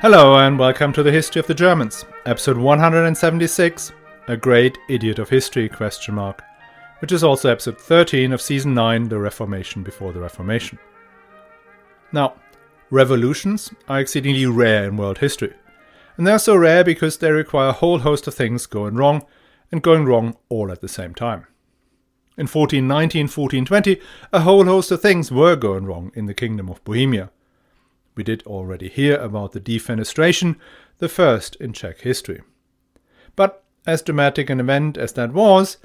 Hello and welcome to the History of the Germans, episode 176, A Great Idiot of History, ? Which is also episode 13 of season 9, The Reformation Before the Reformation. Now, revolutions are exceedingly rare in world history, and they're so rare because they require a whole host of things going wrong, and going wrong all at the same time. In 1419, 1420, a whole host of things were going wrong in the Kingdom of Bohemia. We did already hear about the defenestration, the first in Czech history. But as dramatic an event as that was,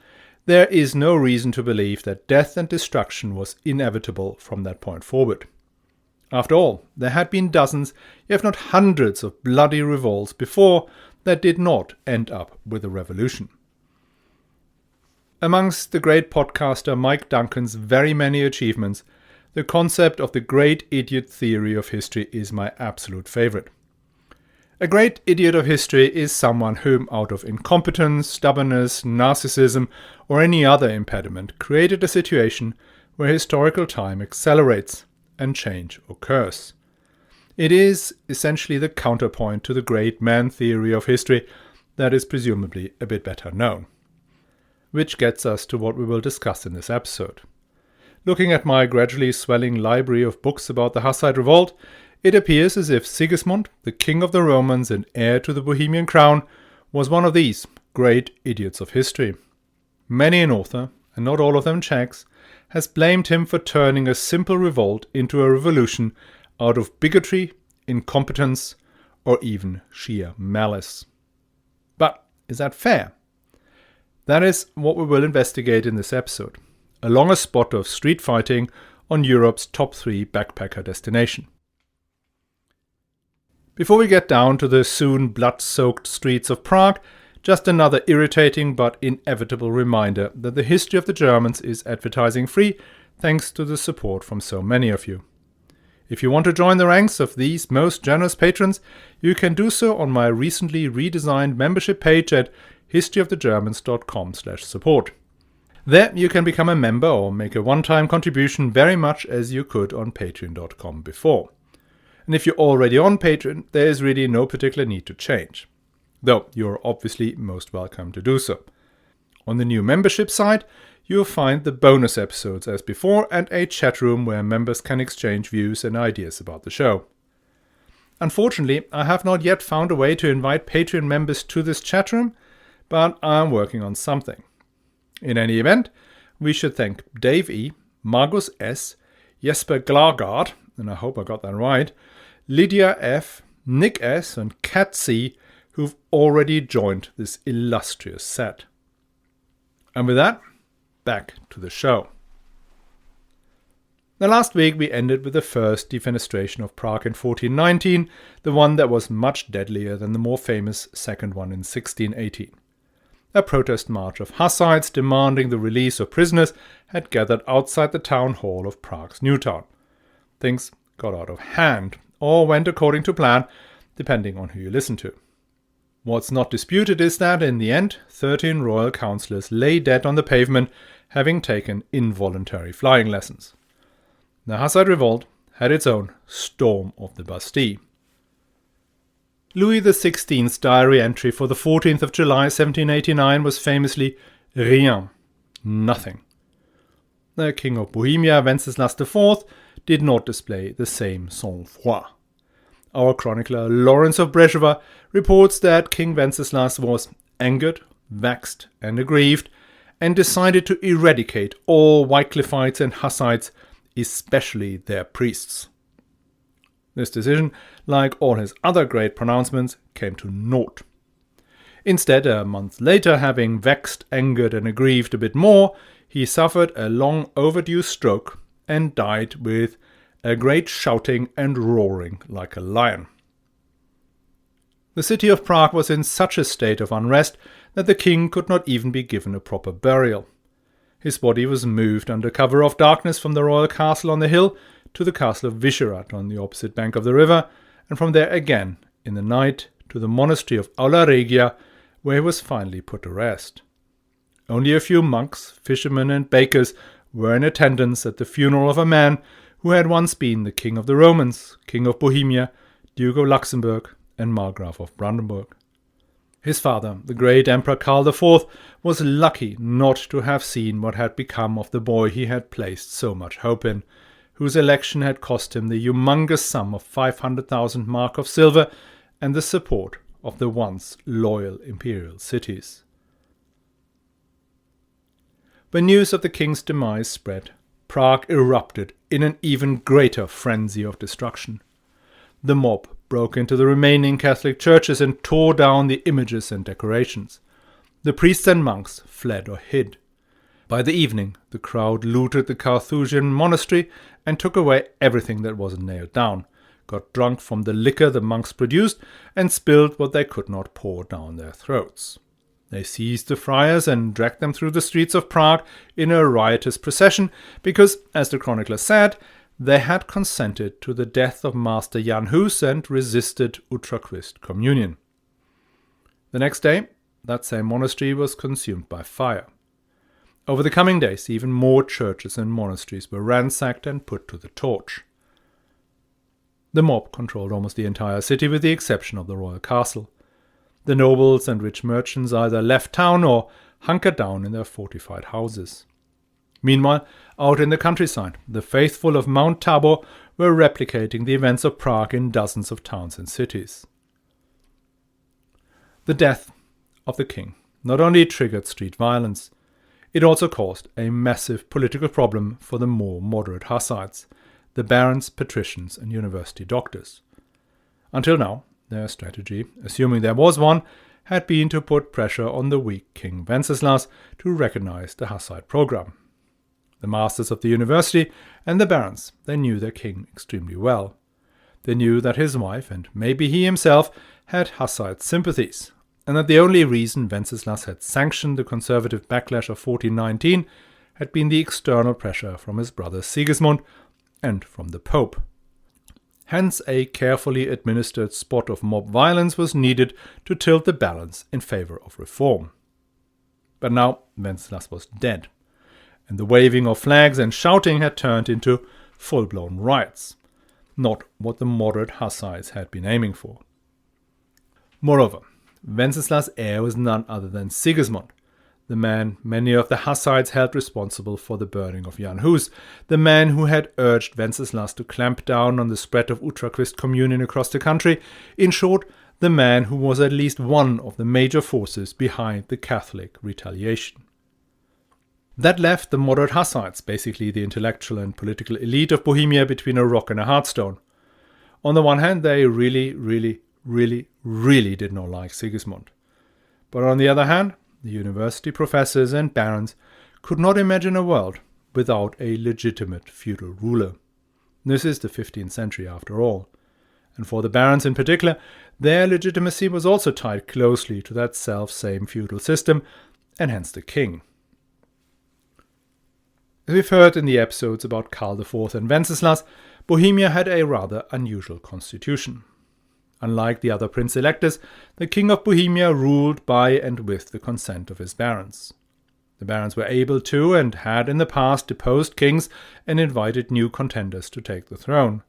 there is no reason to believe that death and destruction was inevitable from that point forward. After all, there had been dozens, if not hundreds, of bloody revolts before that did not end up with a revolution. Amongst the great podcaster Mike Duncan's very many achievements, the concept of the great idiot theory of history is my absolute favorite. A great idiot of history is someone whom, out of incompetence, stubbornness, narcissism, or any other impediment, created a situation where historical time accelerates and change occurs. It is essentially the counterpoint to the great man theory of history that is presumably a bit better known. Which gets us to what we will discuss in this episode. Looking at my gradually swelling library of books about the Hussite Revolt, it appears as if Sigismund, the king of the Romans and heir to the Bohemian crown, was one of these great idiots of history. Many an author, and not all of them Czechs, has blamed him for turning a simple revolt into a revolution out of bigotry, incompetence, or even sheer malice. But is that fair? That is what we will investigate in this episode, along a spot of street fighting on Europe's top 3 backpacker destination. Before we get down to the soon blood-soaked streets of Prague, just another irritating but inevitable reminder that the History of the Germans is advertising free thanks to the support from so many of you. If you want to join the ranks of these most generous patrons, you can do so on my recently redesigned membership page at historyofthegermans.com/support. There you can become a member or make a one-time contribution very much as you could on patreon.com before. And if you're already on Patreon, there is really no particular need to change, though you're obviously most welcome to do so. On the new membership site, you'll find the bonus episodes as before and a chat room where members can exchange views and ideas about the show. Unfortunately, I have not yet found a way to invite Patreon members to this chat room, but I'm working on something. In any event, we should thank Dave E., Margus S., Jesper Glargaard, and I hope I got that right, Lydia F., Nick S., and Kat C., who've already joined this illustrious set. And with that, back to the show. Now, last week we ended with the first defenestration of Prague in 1419, the one that was much deadlier than the more famous second one in 1618. A protest march of Hussites demanding the release of prisoners had gathered outside the town hall of Prague's new town. Things got out of hand, or went according to plan, depending on who you listen to. What's not disputed is that, in the end, 13 royal councillors lay dead on the pavement, having taken involuntary flying lessons. The Hussite Revolt had its own Storm of the Bastille. Louis XVI's diary entry for the 14th of July 1789 was famously rien, nothing. The King of Bohemia, Wenceslas IV, did not display the same sang-froid. Our chronicler Lawrence of Brezhova reports that King Wenceslas was angered, vexed and aggrieved, and decided to eradicate all Wycliffites and Hussites, especially their priests. This decision, like all his other great pronouncements, came to naught. Instead, a month later, having vexed, angered and aggrieved a bit more, he suffered a long overdue stroke and died with a great shouting and roaring like a lion. The city of Prague was in such a state of unrest that the king could not even be given a proper burial. His body was moved under cover of darkness from the royal castle on the hill to the castle of Vyšehrad on the opposite bank of the river, and from there again, in the night, to the monastery of Aula Regia, where he was finally put to rest. Only a few monks, fishermen and bakers were in attendance at the funeral of a man who had once been the King of the Romans, King of Bohemia, Duke of Luxembourg, and Margrave of Brandenburg. His father, the great Emperor Karl IV, was lucky not to have seen what had become of the boy he had placed so much hope in, whose election had cost him the humongous sum of 500,000 mark of silver and the support of the once loyal imperial cities. When news of the king's demise spread, Prague erupted in an even greater frenzy of destruction. The mob broke into the remaining Catholic churches and tore down the images and decorations. The priests and monks fled or hid. By the evening, the crowd looted the Carthusian monastery and took away everything that wasn't nailed down, got drunk from the liquor the monks produced, and spilled what they could not pour down their throats. They seized the friars and dragged them through the streets of Prague in a riotous procession because, as the chronicler said, they had consented to the death of Master Jan Hus and resisted Utraquist communion. The next day, that same monastery was consumed by fire. Over the coming days, even more churches and monasteries were ransacked and put to the torch. The mob controlled almost the entire city with the exception of the royal castle. The nobles and rich merchants either left town or hunkered down in their fortified houses. Meanwhile, out in the countryside, the faithful of Mount Tabor were replicating the events of Prague in dozens of towns and cities. The death of the king not only triggered street violence, it also caused a massive political problem for the more moderate Hussites, the barons, patricians, and university doctors. Until now, their strategy, assuming there was one, had been to put pressure on the weak King Wenceslas to recognize the Hussite program. The masters of the university and the barons, they knew their king extremely well. They knew that his wife, and maybe he himself, had Hussite sympathies, and that the only reason Wenceslas had sanctioned the conservative backlash of 1419 had been the external pressure from his brother Sigismund and from the Pope. Hence a carefully administered spot of mob violence was needed to tilt the balance in favor of reform. But now Wenceslas was dead, and the waving of flags and shouting had turned into full-blown riots, not what the moderate Hussites had been aiming for. Moreover, Wenceslas' heir was none other than Sigismund, the man many of the Hussites held responsible for the burning of Jan Hus, the man who had urged Wenceslas to clamp down on the spread of Utraquist communion across the country, in short, the man who was at least one of the major forces behind the Catholic retaliation. That left the moderate Hussites, basically the intellectual and political elite of Bohemia, between a rock and a hard stone. On the one hand, they really did not like Sigismund. But on the other hand, the university professors and barons could not imagine a world without a legitimate feudal ruler. This is the 15th century after all. And for the barons in particular, their legitimacy was also tied closely to that self-same feudal system, and hence the king. As we've heard in the episodes about Karl IV and Wenceslas, Bohemia had a rather unusual constitution. Unlike the other prince-electors, the king of Bohemia ruled by and with the consent of his barons. The barons were able to and had in the past deposed kings and invited new contenders to take the throne.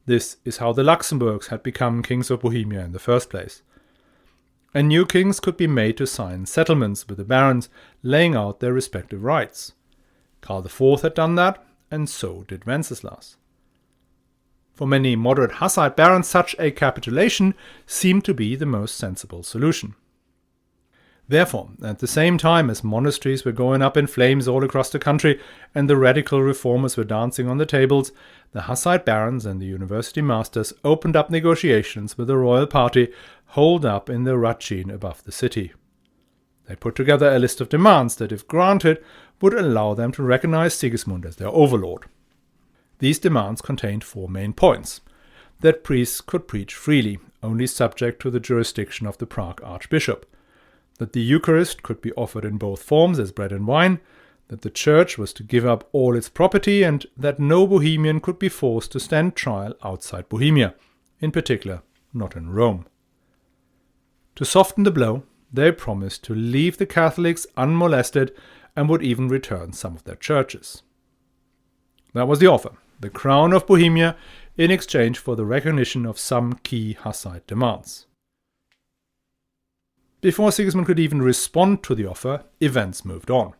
This is how the Luxembourgs had become kings of Bohemia in the first place. And new kings could be made to sign settlements with the barons, laying out their respective rights. Karl IV had done that, and so did Wenceslas. For many moderate Hussite barons, such a capitulation seemed to be the most sensible solution. Therefore, at the same time as monasteries were going up in flames all across the country and the radical reformers were dancing on the tables, the Hussite barons and the university masters opened up negotiations with the royal party holed up in the Ratschin above the city. They put together a list of demands that, if granted, would allow them to recognize Sigismund as their overlord. These demands contained 4 main points: that priests could preach freely, only subject to the jurisdiction of the Prague archbishop; that the Eucharist could be offered in both forms as bread and wine; that the church was to give up all its property; and that no Bohemian could be forced to stand trial outside Bohemia, in particular not in Rome. To soften the blow, they promised to leave the Catholics unmolested and would even return some of their churches. That was the offer. The crown of Bohemia in exchange for the recognition of some key Hussite demands. Before Sigismund could even respond to the offer, events moved on.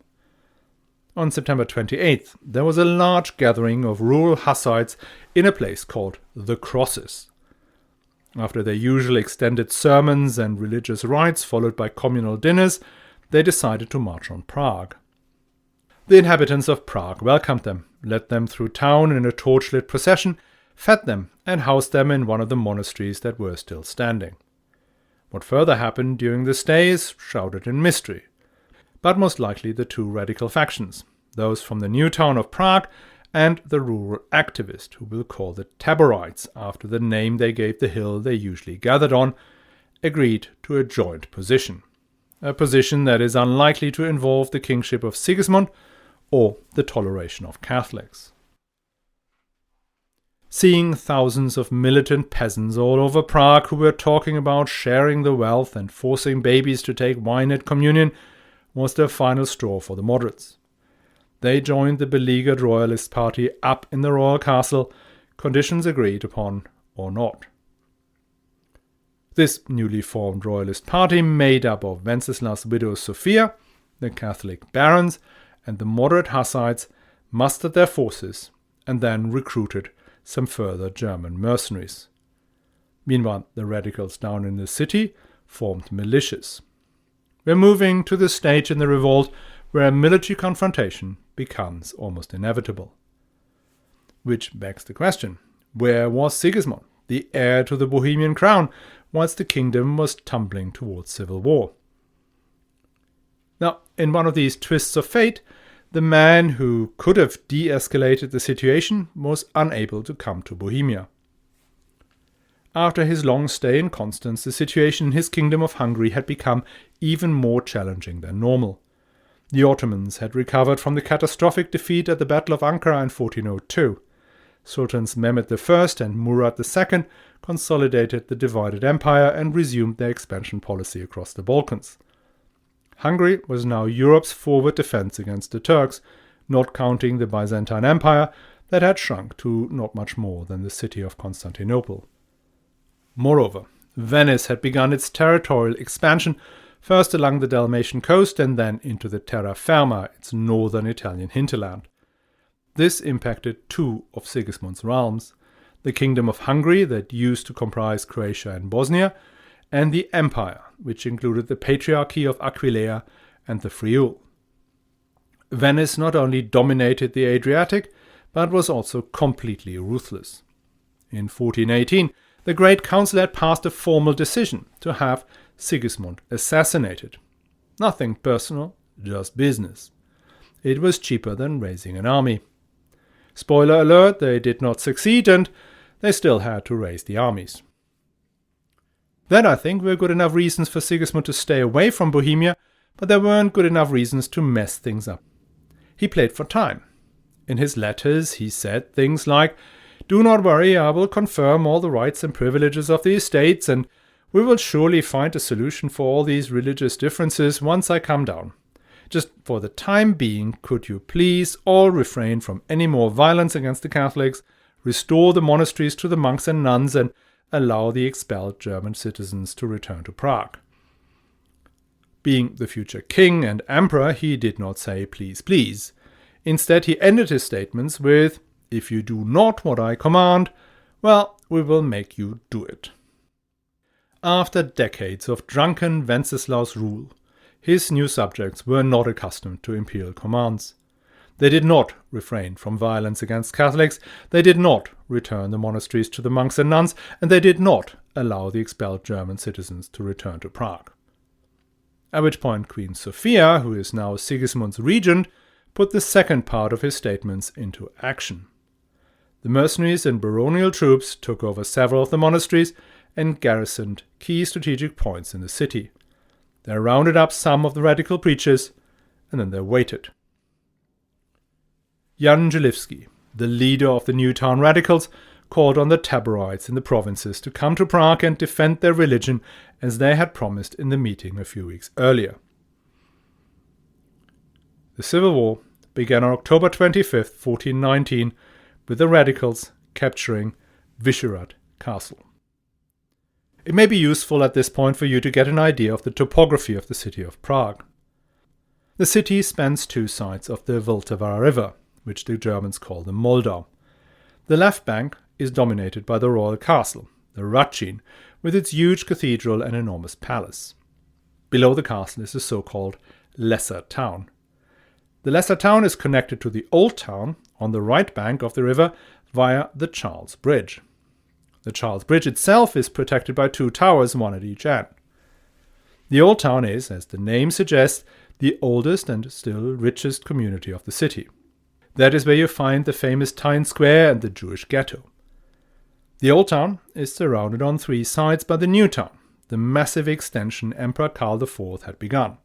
On September 28th, there was a large gathering of rural Hussites in a place called the Crosses. After their usual extended sermons and religious rites followed by communal dinners, they decided to march on Prague. The inhabitants of Prague welcomed them, led them through town in a torchlit procession, fed them, and housed them in one of the monasteries that were still standing. What further happened during the stay is shrouded in mystery, but most likely the two radical factions, those from the new town of Prague and the rural activist, who we'll call the Taborites after the name they gave the hill they usually gathered on, agreed to a joint position. A position that is unlikely to involve the kingship of Sigismund or the toleration of Catholics. Seeing thousands of militant peasants all over Prague who were talking about sharing the wealth and forcing babies to take wine at communion was their final straw for the moderates. They joined the beleaguered royalist party up in the royal castle, conditions agreed upon or not. This newly formed royalist party, made up of Wenceslaus' widow Sophia, the Catholic barons, and the moderate Hussites, mustered their forces and then recruited some further German mercenaries. Meanwhile, the radicals down in the city formed militias. We're moving to the stage in the revolt where a military confrontation becomes almost inevitable. Which begs the question, where was Sigismund, the heir to the Bohemian crown, whilst the kingdom was tumbling towards civil war? Now, in one of these twists of fate, the man who could have de-escalated the situation was unable to come to Bohemia. After his long stay in Constance, the situation in his kingdom of Hungary had become even more challenging than normal. The Ottomans had recovered from the catastrophic defeat at the Battle of Ankara in 1402. Sultans Mehmed I and Murad II consolidated the divided empire and resumed their expansion policy across the Balkans. Hungary was now Europe's forward defense against the Turks, not counting the Byzantine Empire that had shrunk to not much more than the city of Constantinople. Moreover, Venice had begun its territorial expansion, first along the Dalmatian coast and then into the terra firma, its northern Italian hinterland. This impacted two of Sigismund's realms, the Kingdom of Hungary that used to comprise Croatia and Bosnia, and the Empire, which included the Patriarchy of Aquileia and the Friuli. Venice not only dominated the Adriatic, but was also completely ruthless. In 1418, the Great Council had passed a formal decision to have Sigismund assassinated. Nothing personal, just business. It was cheaper than raising an army. Spoiler alert, they did not succeed, and they still had to raise the armies. Then I think were good enough reasons for Sigismund to stay away from Bohemia, but there weren't good enough reasons to mess things up. He played for time. In his letters he said things like, "Do not worry, I will confirm all the rights and privileges of the estates, and we will surely find a solution for all these religious differences once I come down. Just for the time being, could you please all refrain from any more violence against the Catholics, restore the monasteries to the monks and nuns, and allow the expelled German citizens to return to Prague." Being the future king and emperor, he did not say please, please. Instead, he ended his statements with, "If you do not what I command, well, we will make you do it." After decades of drunken Wenceslaus rule, his new subjects were not accustomed to imperial commands. They did not refrain from violence against Catholics, they did not return the monasteries to the monks and nuns, and they did not allow the expelled German citizens to return to Prague. At which point Queen Sophia, who is now Sigismund's regent, put the second part of his statements into action. The mercenaries and baronial troops took over several of the monasteries and garrisoned key strategic points in the city. They rounded up some of the radical preachers, and then they waited. Jan Żelivski, the leader of the Newtown radicals, called on the Taborites in the provinces to come to Prague and defend their religion as they had promised in the meeting a few weeks earlier. The civil war began on October 25, 1419, with the radicals capturing Vyšehrad Castle. It may be useful at this point for you to get an idea of the topography of the city of Prague. The city spans two sides of the Vltava river, which the Germans call the Moldau. The left bank is dominated by the royal castle, the Racine, with its huge cathedral and enormous palace. Below the castle is the so-called Lesser Town. The Lesser Town is connected to the Old Town on the right bank of the river via the Charles Bridge. The Charles Bridge itself is protected by two towers, one at each end. The Old Town is, as the name suggests, the oldest and still richest community of the city. That is where you find the famous Times Square and the Jewish ghetto. The Old Town is surrounded on three sides by the New Town, the massive extension Emperor Karl IV had begun.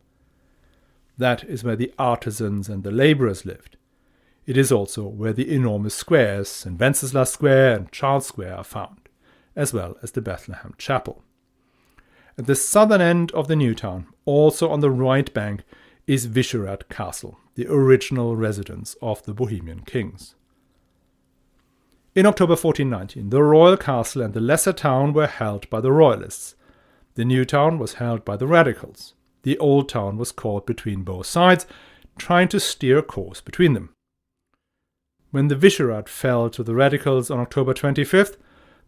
That is where the artisans and the labourers lived. It is also where the enormous squares, St. Wenceslas Square and Charles Square, are found, as well as the Bethlehem Chapel. At the southern end of the New Town, also on the right bank, is Vyšehrad Castle, the original residence of the Bohemian kings. In October 1419, the royal castle and the Lesser Town were held by the royalists. The New Town was held by the radicals. The Old Town was caught between both sides, trying to steer a course between them. When the Vyšehrad fell to the radicals on October 25th,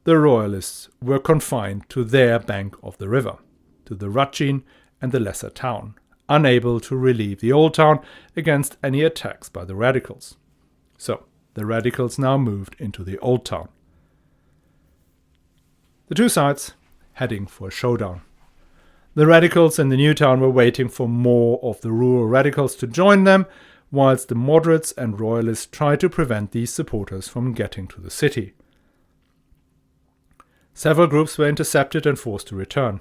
the royalists were confined to their bank of the river, to the Racine and the Lesser Town, unable to relieve the Old Town against any attacks by the radicals. So, the radicals now moved into the Old Town. The two sides heading for a showdown. The radicals in the New Town were waiting for more of the rural radicals to join them, whilst the moderates and royalists tried to prevent these supporters from getting to the city. Several groups were intercepted and forced to return.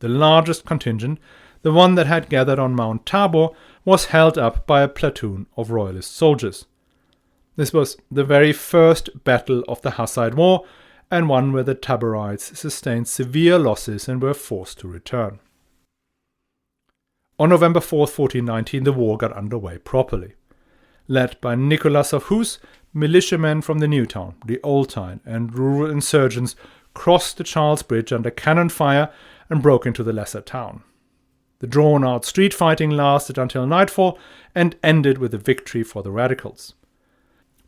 The largest contingent, the one that had gathered on Mount Tabor, was held up by a platoon of royalist soldiers. This was the very first battle of the Hussite War, and one where the Taborites sustained severe losses and were forced to return. On November 4, 1419, the war got underway properly. Led by Nicholas of Hus, militiamen from the New Town, the Old Town, and rural insurgents crossed the Charles Bridge under cannon fire and broke into the Lesser Town. The drawn-out street fighting lasted until nightfall and ended with a victory for the radicals.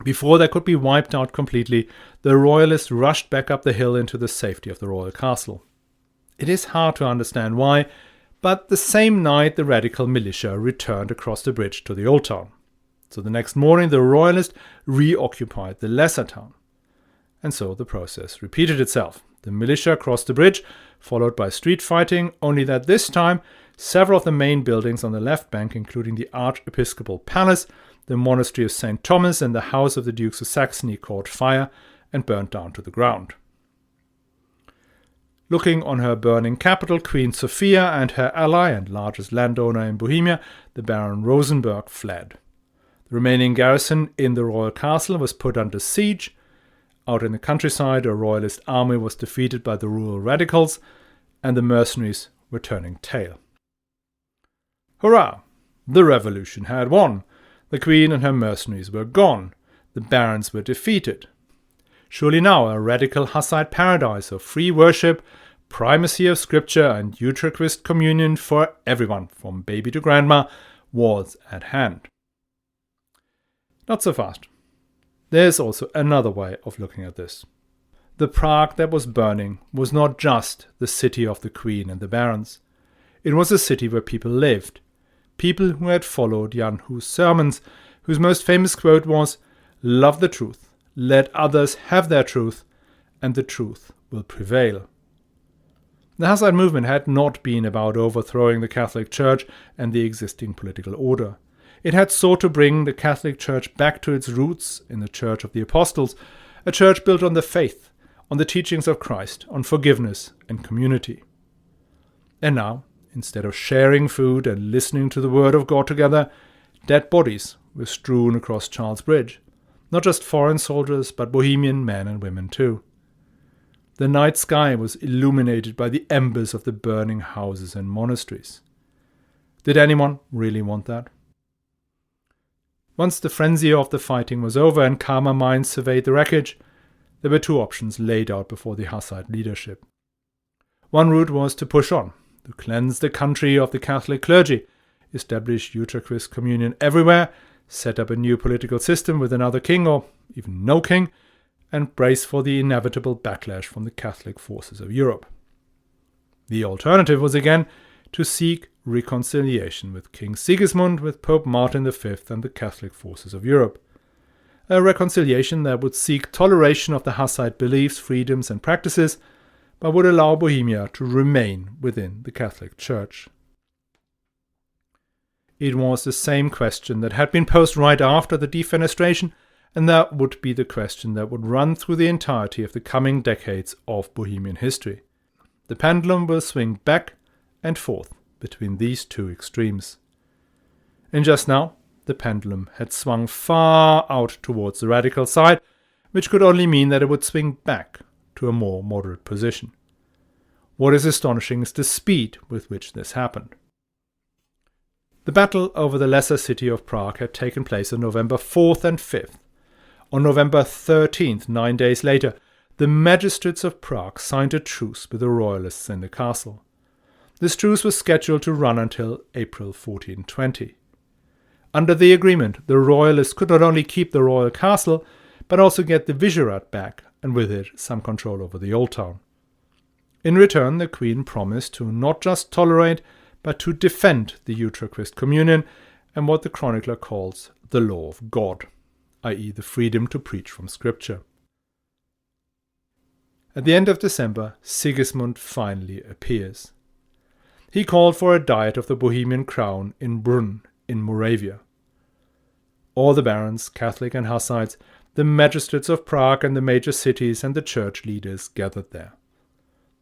Before they could be wiped out completely, the royalists rushed back up the hill into the safety of the royal castle. It is hard to understand why, but the same night the radical militia returned across the bridge to the Old Town. So the next morning the royalists reoccupied the Lesser Town. And so the process repeated itself. The militia crossed the bridge, followed by street fighting, only that this time several of the main buildings on the left bank, including the Archiepiscopal Palace, the Monastery of St. Thomas, and the House of the Dukes of Saxony, caught fire and burnt down to the ground. Looking on her burning capital, Queen Sophia, and her ally and largest landowner in Bohemia, the Baron Rosenberg, fled. The remaining garrison in the royal castle was put under siege. Out in the countryside, a royalist army was defeated by the rural radicals, and the mercenaries were turning tail. Hurrah! The revolution had won. The queen and her mercenaries were gone. The barons were defeated. Surely now a radical Hussite paradise of free worship, primacy of scripture, and Eucharist communion for everyone, from baby to grandma, was at hand. Not so fast. There is also another way of looking at this. The Prague that was burning was not just the city of the queen and the barons. It was a city where people lived. People who had followed Jan Hus' sermons, whose most famous quote was, "Love the truth, let others have their truth, and the truth will prevail." The Hussite movement had not been about overthrowing the Catholic Church and the existing political order. It had sought to bring the Catholic Church back to its roots in the Church of the Apostles, a church built on the faith, on the teachings of Christ, on forgiveness and community. And now, instead of sharing food and listening to the Word of God together, dead bodies were strewn across Charles Bridge. Not just foreign soldiers, but Bohemian men and women too. The night sky was illuminated by the embers of the burning houses and monasteries. Did anyone really want that? Once the frenzy of the fighting was over and calmer minds surveyed the wreckage, There were two options laid out before the Hussite leadership. One route was to push on, to cleanse the country of the Catholic clergy, establish Utraquist communion everywhere, set up a new political system with another king or even no king, and brace for the inevitable backlash from the Catholic forces of Europe. The alternative was again to seek reconciliation with King Sigismund, with Pope Martin V and the Catholic forces of Europe. A reconciliation that would seek toleration of the Hussite beliefs, freedoms and practices, but would allow Bohemia to remain within the Catholic Church. It was the same question that had been posed right after the defenestration, and that would be the question that would run through the entirety of the coming decades of Bohemian history. The pendulum will swing back and forth between these two extremes. And just now, the pendulum had swung far out towards the radical side, which could only mean that it would swing back to a more moderate position. What is astonishing is the speed with which this happened. The battle over the lesser city of Prague had taken place on November 4th and 5th. On November 13th, 9 days later, the magistrates of Prague signed a truce with the royalists in the castle. This truce was scheduled to run until April 1420. Under the agreement, the royalists could not only keep the royal castle, but also get the vizierate back, and with it some control over the old town. In return, the queen promised to not just tolerate, but to defend the Utraquist communion and what the chronicler calls the law of God, i.e. the freedom to preach from scripture. At the end of December, Sigismund finally appears. He called for a diet of the Bohemian crown in Brunn in Moravia. All the barons, Catholic and Hussites, the magistrates of Prague and the major cities and the church leaders gathered there.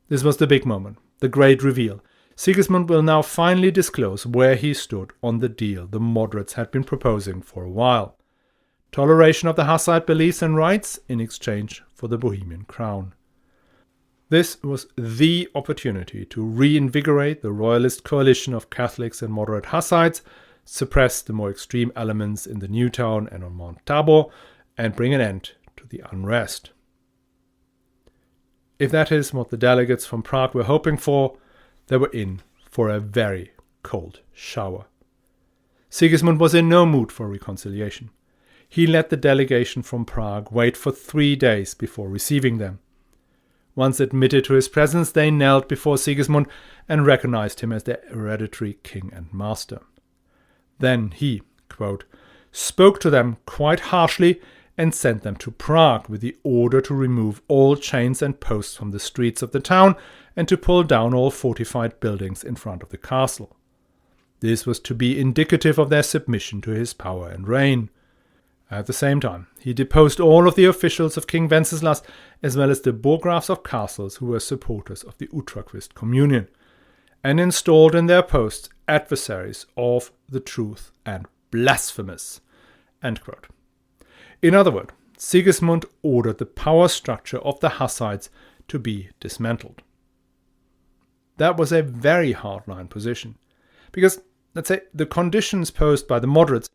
This was the big moment, the great reveal. Sigismund will now finally disclose where he stood on the deal the moderates had been proposing for a while. Toleration of the Hussite beliefs and rights in exchange for the Bohemian crown. This was the opportunity to reinvigorate the royalist coalition of Catholics and moderate Hussites, suppress the more extreme elements in the new town and on Mount Tabor, and bring an end to the unrest. If that is what the delegates from Prague were hoping for, they were in for a very cold shower. Sigismund was in no mood for reconciliation. He let the delegation from Prague wait for 3 days before receiving them. Once admitted to his presence, they knelt before Sigismund and recognized him as their hereditary king and master. Then he, quote, spoke to them quite harshly and sent them to Prague with the order to remove all chains and posts from the streets of the town and to pull down all fortified buildings in front of the castle. This was to be indicative of their submission to his power and reign. At the same time, he deposed all of the officials of King Wenceslas, as well as the burggraphs of castles who were supporters of the Utraquist communion, and installed in their posts adversaries of the truth and blasphemous. End quote. In other words, Sigismund ordered the power structure of the Hussites to be dismantled. That was a very hardline position, because, let's say, the conditions posed by the moderates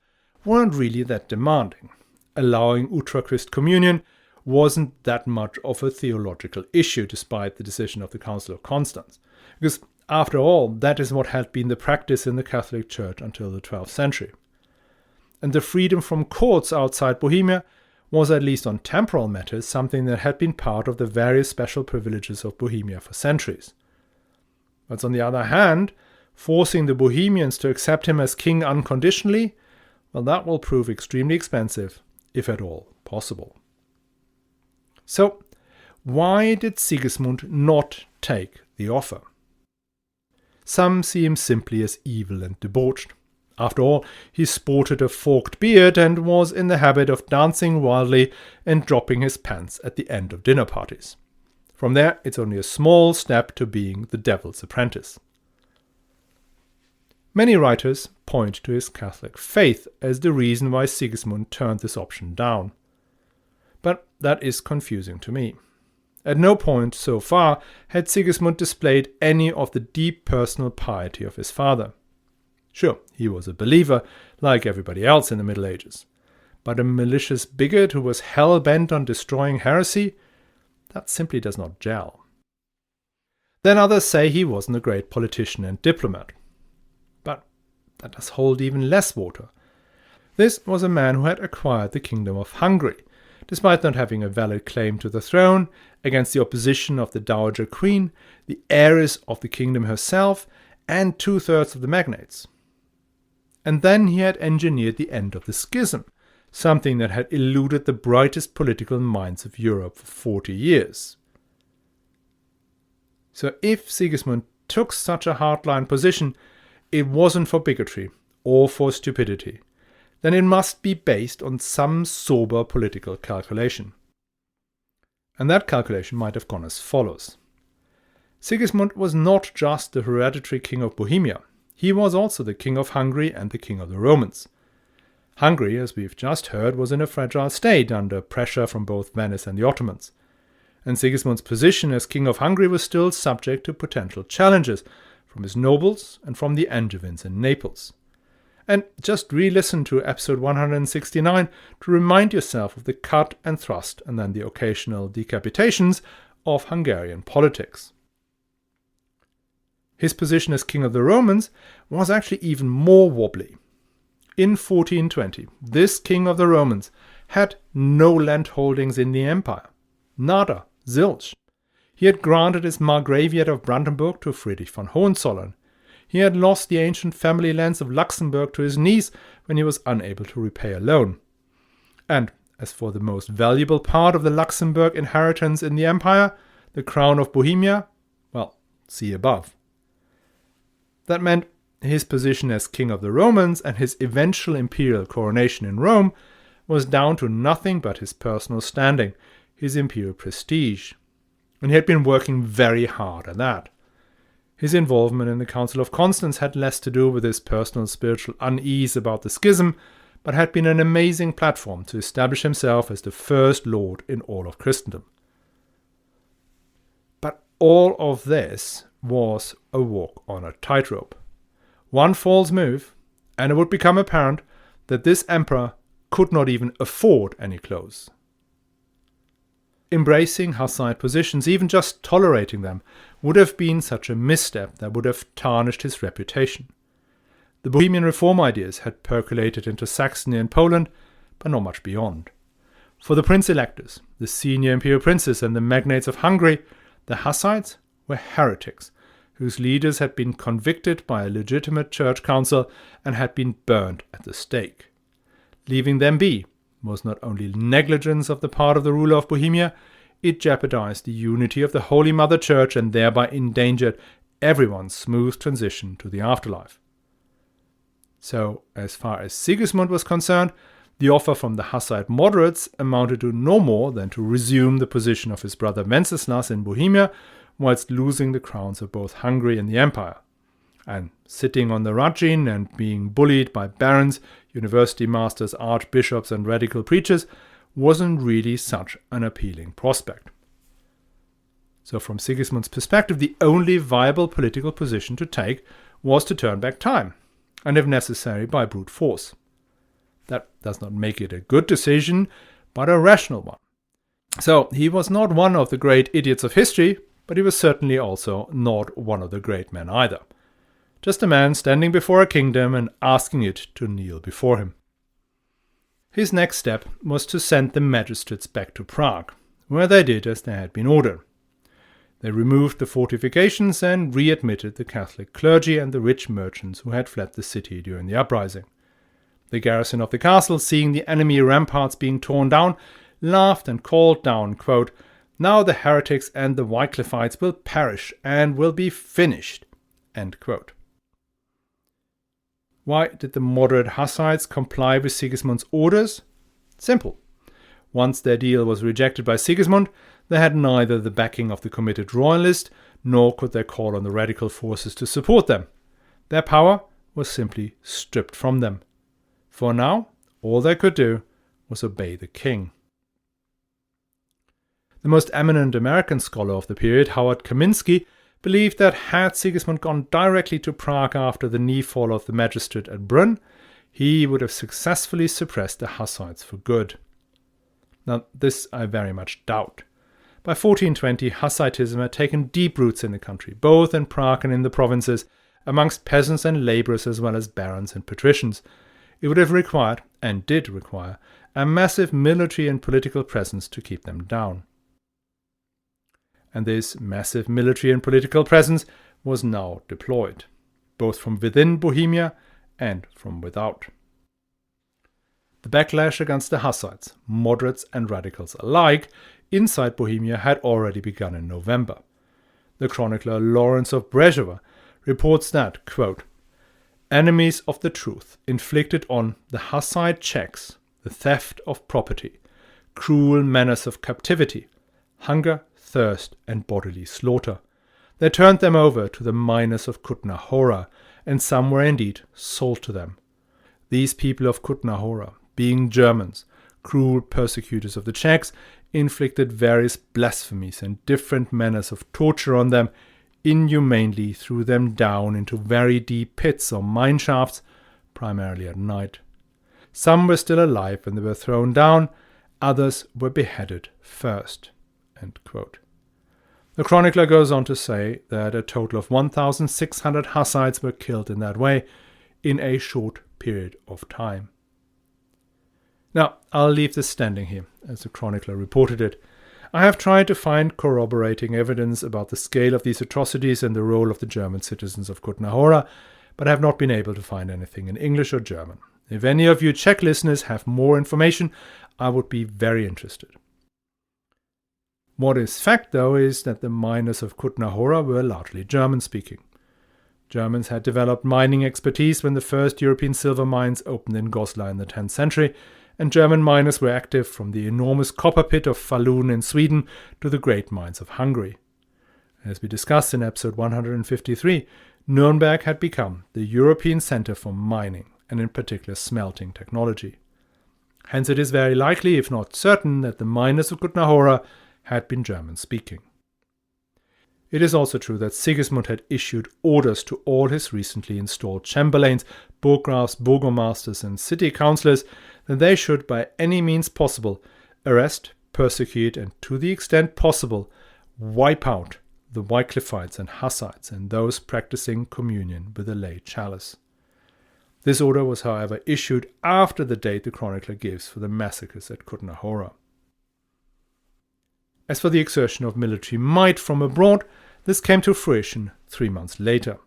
weren't really that demanding. Allowing Utraquist communion wasn't that much of a theological issue despite the decision of the Council of Constance, because after all, that is what had been the practice in the Catholic Church until the 12th century. And the freedom from courts outside Bohemia was, at least on temporal matters, something that had been part of the various special privileges of Bohemia for centuries. But on the other hand, forcing the Bohemians to accept him as king unconditionally, well, that will prove extremely expensive, if at all possible. So, why did Sigismund not take the offer? Some see him simply as evil and debauched. After all, he sported a forked beard and was in the habit of dancing wildly and dropping his pants at the end of dinner parties. From there, it's only a small step to being the devil's apprentice. Many writers point to his Catholic faith as the reason why Sigismund turned this option down. But that is confusing to me. At no point so far had Sigismund displayed any of the deep personal piety of his father. Sure, he was a believer, like everybody else in the Middle Ages. But a malicious bigot who was hell-bent on destroying heresy? That simply does not gel. Then others say he wasn't a great politician and diplomat. But that does hold even less water. This was a man who had acquired the kingdom of Hungary, despite not having a valid claim to the throne, against the opposition of the Dowager Queen, the heiress of the kingdom herself, and 2/3 of the magnates. And then he had engineered the end of the schism, something that had eluded the brightest political minds of Europe for 40 years. So if Sigismund took such a hardline position, it wasn't for bigotry or for stupidity. Then it must be based on some sober political calculation. And that calculation might have gone as follows. Sigismund was not just the hereditary king of Bohemia. He was also the king of Hungary and the king of the Romans. Hungary, as we've just heard, was in a fragile state under pressure from both Venice and the Ottomans. And Sigismund's position as king of Hungary was still subject to potential challenges from his nobles and from the Angevins in Naples. And just re-listen to episode 169 to remind yourself of the cut and thrust and then the occasional decapitations of Hungarian politics. His position as king of the Romans was actually even more wobbly. In 1420, this king of the Romans had no land holdings in the empire. Nada, zilch. He had granted his Margraviate of Brandenburg to Friedrich von Hohenzollern. He had lost the ancient family lands of Luxembourg to his niece when he was unable to repay a loan. And as for the most valuable part of the Luxembourg inheritance in the empire, the crown of Bohemia, well, see above. That meant his position as king of the Romans and his eventual imperial coronation in Rome was down to nothing but his personal standing, his imperial prestige. And he had been working very hard at that. His involvement in the Council of Constance had less to do with his personal spiritual unease about the schism, but had been an amazing platform to establish himself as the first lord in all of Christendom. But all of this was a walk on a tightrope. One false move, and it would become apparent that this emperor could not even afford any clothes. Embracing Hussite positions, even just tolerating them, would have been such a misstep that would have tarnished his reputation. The Bohemian reform ideas had percolated into Saxony and Poland, but not much beyond. For the prince-electors, the senior imperial princes and the magnates of Hungary, the Hussites were heretics, whose leaders had been convicted by a legitimate church council and had been burned at the stake. Leaving them be was not only negligence of the part of the ruler of Bohemia, it jeopardized the unity of the Holy Mother Church and thereby endangered everyone's smooth transition to the afterlife. So, as far as Sigismund was concerned, the offer from the Hussite moderates amounted to no more than to resume the position of his brother Wenceslas in Bohemia, whilst losing the crowns of both Hungary and the empire. And sitting on the Rajin and being bullied by barons, university masters, archbishops and radical preachers wasn't really such an appealing prospect. So from Sigismund's perspective, the only viable political position to take was to turn back time, and if necessary by brute force. That does not make it a good decision, but a rational one. So he was not one of the great idiots of history, but he was certainly also not one of the great men either. Just a man standing before a kingdom and asking it to kneel before him. His next step was to send the magistrates back to Prague, where they did as they had been ordered. They removed the fortifications and readmitted the Catholic clergy and the rich merchants who had fled the city during the uprising. The garrison of the castle, seeing the enemy ramparts being torn down, laughed and called down, quote, "Now the heretics and the Wycliffites will perish and will be finished," end quote. Why did the moderate Hussites comply with Sigismund's orders? Simple. Once their deal was rejected by Sigismund, they had neither the backing of the committed royalist, nor could they call on the radical forces to support them. Their power was simply stripped from them. For now, all they could do was obey the king. The most eminent American scholar of the period, Howard Kaminsky, believed that had Sigismund gone directly to Prague after the knee fall of the magistrate at Brünn, he would have successfully suppressed the Hussites for good. Now, this I very much doubt. By 1420, Hussitism had taken deep roots in the country, both in Prague and in the provinces, amongst peasants and labourers as well as barons and patricians. It would have required, and did require, a massive military and political presence to keep them down. And this massive military and political presence was now deployed, both from within Bohemia and from without. The backlash against the Hussites, moderates and radicals alike, inside Bohemia had already begun in November. The chronicler Lawrence of Brezovo reports that, quote, "Enemies of the truth inflicted on the Hussite Czechs the theft of property, cruel menace of captivity, hunger, thirst, and bodily slaughter. They turned them over to the miners of Kutna Hora, and some were indeed sold to them. These people of Kutna Hora, being Germans, cruel persecutors of the Czechs, inflicted various blasphemies and different manners of torture on them, inhumanely threw them down into very deep pits or mine shafts, primarily at night. Some were still alive when they were thrown down, others were beheaded first." End quote. The chronicler goes on to say that a total of 1,600 Hussites were killed in that way in a short period of time. Now, I'll leave this standing here, as the chronicler reported it. I have tried to find corroborating evidence about the scale of these atrocities and the role of the German citizens of Kutna Hora, but I have not been able to find anything in English or German. If any of you Czech listeners have more information, I would be very interested. What is fact, though, is that the miners of Kutna Hora were largely German-speaking. Germans had developed mining expertise when the first European silver mines opened in Goslar in the 10th century, and German miners were active from the enormous copper pit of Falun in Sweden to the great mines of Hungary. As we discussed in episode 153, Nuremberg had become the European center for mining, and in particular smelting technology. Hence it is very likely, if not certain, that the miners of Kutna Hora had been German-speaking. It is also true that Sigismund had issued orders to all his recently installed chamberlains, burggrafs, burgomasters, and city councillors that they should, by any means possible, arrest, persecute, and to the extent possible, wipe out the Wycliffites and Hussites and those practicing communion with the lay chalice. This order was, however, issued after the date the chronicler gives for the massacres at Kutna Hora. As for the exertion of military might from abroad, this came to fruition 3 months later.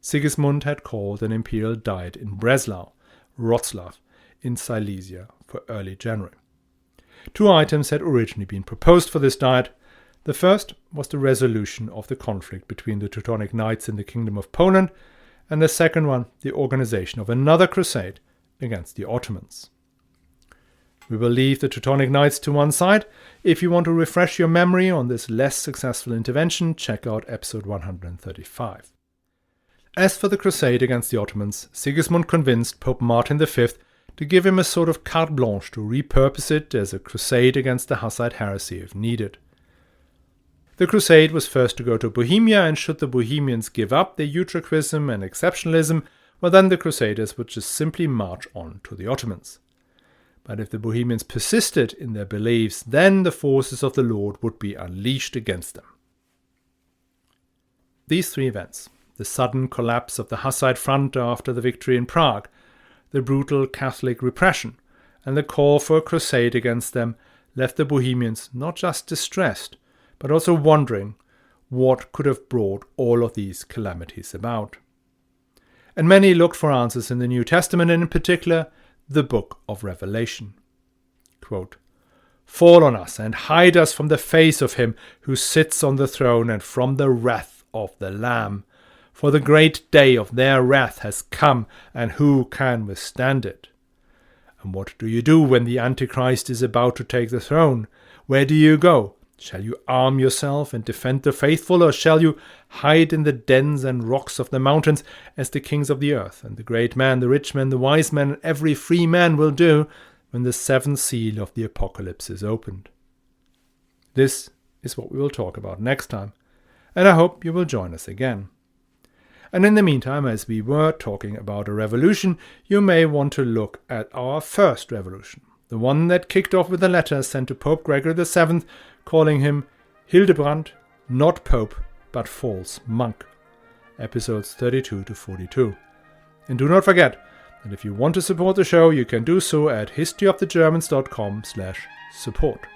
Sigismund had called an imperial diet in Breslau, Wroclaw, in Silesia, for early January. 2 items had originally been proposed for this diet. The first was the resolution of the conflict between the Teutonic Knights in the Kingdom of Poland, and the second one, the organization of another crusade against the Ottomans. We will leave the Teutonic Knights to one side. If you want to refresh your memory on this less successful intervention, check out episode 135. As for the crusade against the Ottomans, Sigismund convinced Pope Martin V to give him a sort of carte blanche to repurpose it as a crusade against the Hussite heresy if needed. The crusade was first to go to Bohemia, and should the Bohemians give up their Utraquism and exceptionalism, well then the Crusaders would just simply march on to the Ottomans. But if the Bohemians persisted in their beliefs, then the forces of the Lord would be unleashed against them. These 3 events, the sudden collapse of the Hussite front after the victory in Prague, the brutal Catholic repression, and the call for a crusade against them, left the Bohemians not just distressed, but also wondering what could have brought all of these calamities about. And many looked for answers in the New Testament, and in particular, the book of Revelation. Quote, "Fall on us and hide us from the face of him who sits on the throne and from the wrath of the Lamb. For the great day of their wrath has come, and who can withstand it? And what do you do when the Antichrist is about to take the throne? Where do you go? Shall you arm yourself and defend the faithful, or shall you hide in the dens and rocks of the mountains, as the kings of the earth, and the great man, the rich man, the wise man, and every free man will do when the 7th seal of the apocalypse is opened?" This is what we will talk about next time, and I hope you will join us again. And in the meantime, as we were talking about a revolution, you may want to look at our first revolution, the one that kicked off with a letter sent to Pope Gregory VII calling him Hildebrand, not Pope, but false monk. Episodes 32 to 42. And do not forget that if you want to support the show, you can do so at historyofthegermans.com/support.